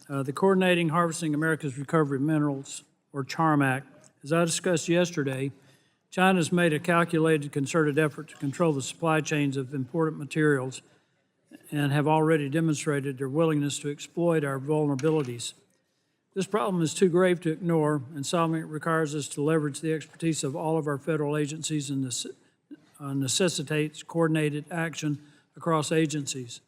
The Coordinating Harvesting America's Recovery Minerals, or CHARM Act. As I discussed yesterday, China has made a calculated, concerted effort to control the supply chains of important materials and have already demonstrated their willingness to exploit our vulnerabilities. This problem is too grave to ignore, and solving it requires us to leverage the expertise of all of our federal agencies and necessitates coordinated action across agencies.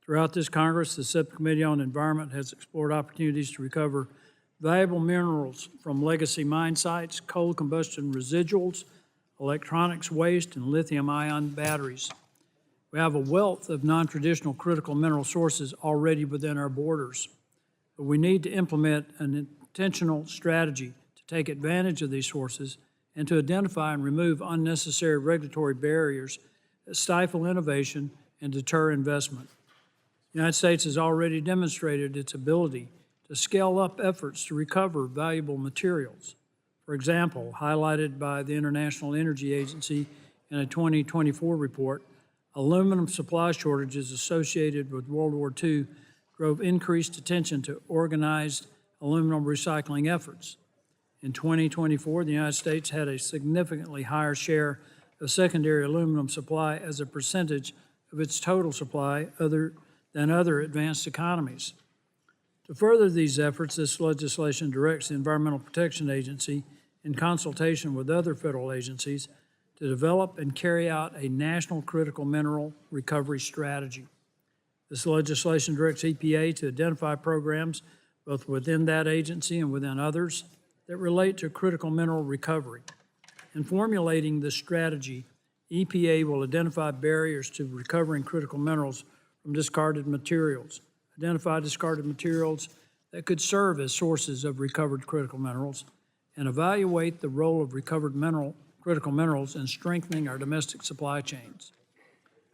Throughout this Congress, the Subcommittee on Environment has explored opportunities to recover valuable minerals from legacy mine sites, coal combustion residuals, electronics waste, and lithium-ion batteries. We have a wealth of non-traditional critical mineral sources already within our borders, but we need to implement an intentional strategy to take advantage of these sources and to identify and remove unnecessary regulatory barriers that stifle innovation and deter investment. The United States has already demonstrated its ability to scale up efforts to recover valuable materials. For example, highlighted by the International Energy Agency in a 2024 report, aluminum supply shortages associated with World War II drove increased attention to organized aluminum recycling efforts. In 2024, the United States had a significantly higher share of secondary aluminum supply as a percentage of its total supply than other advanced economies. To further these efforts, this legislation directs the Environmental Protection Agency, in consultation with other federal agencies, to develop and carry out a national critical mineral recovery strategy. This legislation directs EPA to identify programs both within that agency and within others that relate to critical mineral recovery. In formulating this strategy, EPA will identify barriers to recovering critical minerals from discarded materials, identify discarded materials that could serve as sources of recovered critical minerals, and evaluate the role of recovered critical minerals in strengthening our domestic supply chains.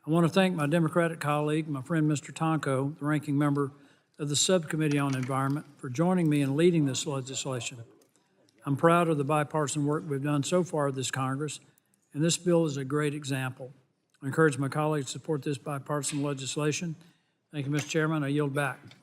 I want to thank my Democratic colleague, my friend Mr. Tonko, the ranking member of the Subcommittee on Environment, for joining me in leading this legislation. I'm proud of the bipartisan work we've done so far this Congress, and this bill is a great example. I encourage my colleagues to support this bipartisan legislation. Thank you, Mr. Chairman. I yield back.